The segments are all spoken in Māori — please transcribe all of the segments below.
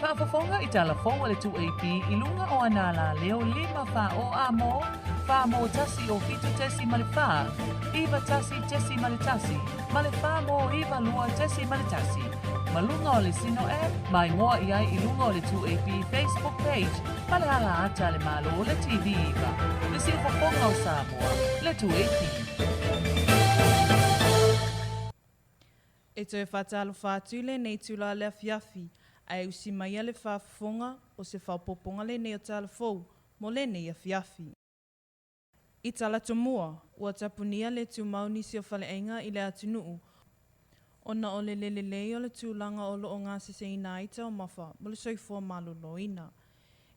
whaafafonga I TALAFOU le 2AP I lunga o anala leo 5 wha o amo, wha mo tasi o fitu tesi male wha, iwa tasi tesi male tasi, male wha mo iwa lua tesi male tasi. Malunga o le sino mai moa iai I lunga o le 2AP Facebook page, male ala ata le malo o le TV iwa, le si whafonga o Samoa, le 2AP. E toi whatalo whātule nei tula le AFIAFI, ai usi mai le whaafonga o se whaupoponga le nei o Talafou, mo le nei AFIAFI. I tala tomua, ua Tapunia le tumau nisi o faleaiga I le atunuu, ona o le lelelei o le tūlanga o lo o ngā seseina aita o mawha, mo le Soifua Maloloina.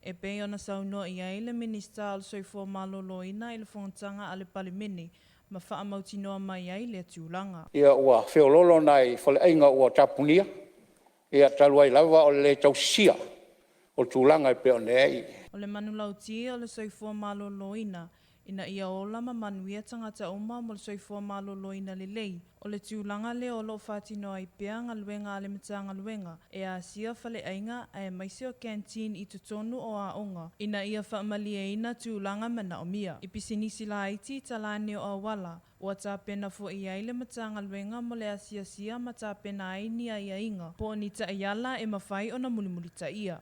E pei ona saunua I ai le minista o le Soifua Maloloina I le whongatanga a le palimene, ma whaamautinoa mai ai le tūlanga. Ia ua whiololo nai faleaiga ua Tapunia, ia taluai lava o le tausia o tūlanga pe o nei. O le manulauti o le Soifua Maloloina, ina ia ola ma manuia tangata uma mo le Soifua Maloloina le lei, o le tūlanga le o lo whātinoa I pea ngaluenga a le matanga luenga, e a sia faleaiga a e maise o canteen I tutonu o a onga, ina ia whaamalia ina tūlanga mana o mia. I pisinisi la iti talane o awala, ua tāpena fo I ai le matanga luenga mo le asia ma tāpena ai ni a ia inga, po ni ta iala e mawhai o na mulimuli ta ia.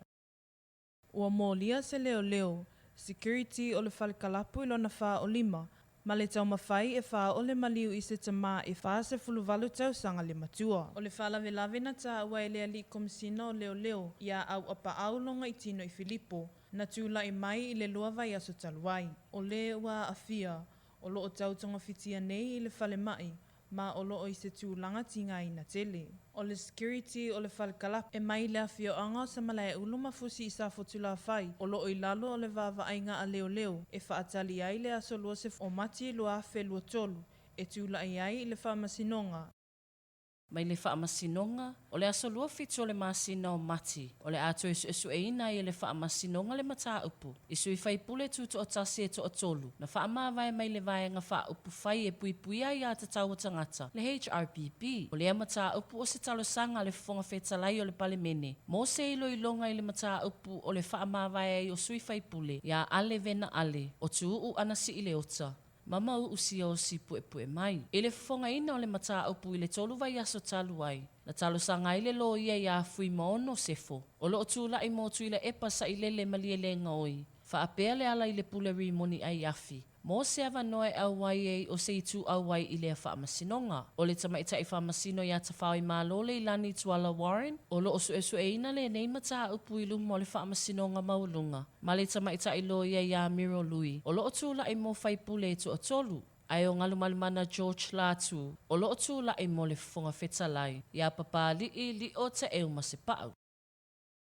Ua mōlia se leo, security o le falekalapu I lona wha o 5, ma le tau mawhai e wha o le maliu I se tamā e wha se fuluvalu tausaga le matua. O le whalawelave na tā auai le ali komisina o leo, ia au apa aulonga I tino I Filipo, na tūla I mai I le lua vai aso taluai. O le ua afia, o lo o tautonga fitia nei I le whale mai, ma o lo o I se tūlanga tinga I na tele. O le security o le falekalapu e mai le afio anga sa malaya uluma fusi I sa fotula fai. O lo o I lalo o le vavaainga a leo, e whaatali ai le aso lua se o mati lua fe lua tolu, e tūla ai le whaamasinonga. Mai le whaamasinonga, o le aso lua fitu o le masina o mati, o le ato esu e ina I le whaamasinonga le mataupu, isu I faipule tuto o tasi e to o tolu, na whaamawai mai le vaenga whaupu fai e pui ai a tatau o tangata, le HRPP, o le mataupu o se talosaga le fonga fetalai o le palimene, mo se ilo ilonga I le mataupu o le whaamawai ai o sui faipule, ia ale vena ale, o tuu anasi I le ota. Mama u usia o si pue mai. E le fonga ina o le mataupu I le tolu vai aso taluai. Na talosanga I le lo ia fui maono sefo. O lo tula I motu I le epa sa I le maliele ngaoi. Fa apea le ala I le puleri moni ai afi. Mo se ava noe auai e o se itu auai I le whaamasinonga. O le tamaita I whaamasino ia tawhau I malole I lani tuala Warren. O lo osu esu e ina le nei mataupu I lumo le whaamasinonga maulunga. Ma le tamaita I lo ia miro lui. O lo otula I mo faipule to otolu. Ai o ngalumalumana George Latu. O lo otula I mo le fonga fetalai. Ia papa li o te eu masepau.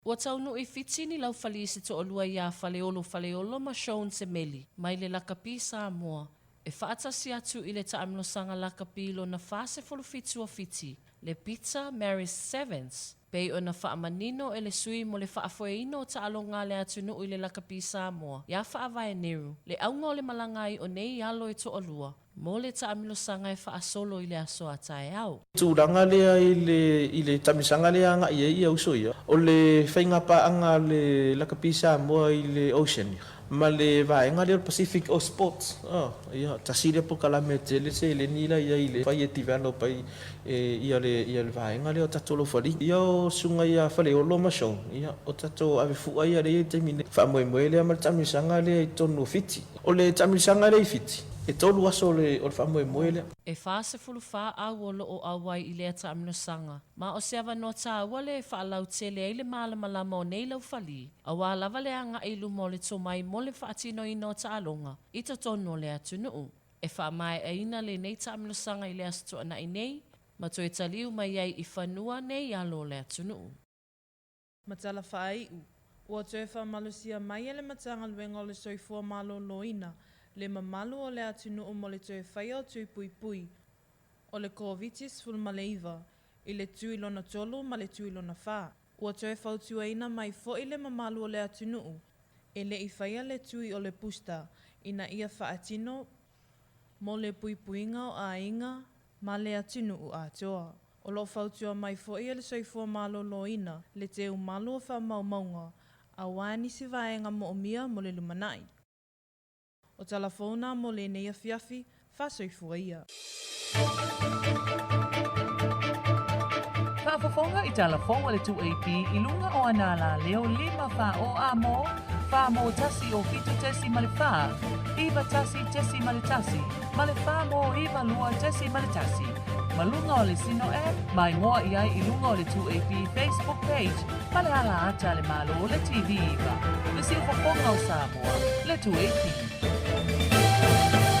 Ua taunu I fiti ni laufali se to olua ia faleolo ma shown se meli, mai le lakapi Samoa. E whaatasi atu I le taamilosanga lakapi lo na fase fulu fitu o fiti, le Bitter Marist 7s. Pei o na whaamanino e le sui mo le whaafoeino o taalonga le atunuu I le lakapi Samoa. Ia whaavae neru, le aunga o le malangai o nei alo e to olua. Mo le taamilosanga e whaasolo I le aso atae au. Tūranga lea I le tamisanga lea anga ia usoia. O le whainga paanga le lakapi Samoa I le ocean. Ma le vaenga le Pacific o sports. Ia, tasire po kalame tele se le nila ia I le whai e tivano pai ia le vaenga le o tato laufali. Ia o sunga ia faleolo masong. Ia o tato ave fua ia le te mine. Whamoe lea ma le tamisanga lea I tonu fiti. O le tamisanga lea I fiti. E tolu aso le o whamoe lea. E whaase fulu wha au o loo auai I lea taamilosanga. Ma o se ava no tā ua le whaalau tele ai le malamalama o nei laufali. Awa lava le anga ilu mo le tomai mo le whaatino I no taalonga. I to tono le atunuu. E whaamae aina le nei taamilosanga I le asto ana I nei. Ma to e taliu mai ai I whanua nei alo le atunuu. Matala whaaiu, ua toe whaamalusia mai le matanga luenga o le Soifua Maloloina, le mamalu o le atunuu mo le toe whaia o tui pui. O le kovitis fulmaleiva, I le tui lona tolu ma le tui lona wha. Ua toe whautuaina mai fo I le mamalu o le atunuu, e le I whaia le tui o le pusta, ina ia whaatino mo le puipuinga o a inga ma le atunuu a toa. O lo fautua mai fo ia le Soifua Maloloina le te umalu o whamaumaunga a wani si vaenga mo omia mo le lumanai. O talafona mo le nei AFIAFI, fa Soifua ia. Whaafafonga i Talafou le 2AP i lunga o anala leo 5 wha o amo, wha mo tasi o fitu tesi male wha, iwa tasi tesi male tasi, male wha mo iwa lua tesi male tasi. Malunga o le sino mai ngoa iai i lunga o le 2AP Facebook page, male ala ata le malo o le TV iwa. Le si ufafonga o Samoa, le 2AP.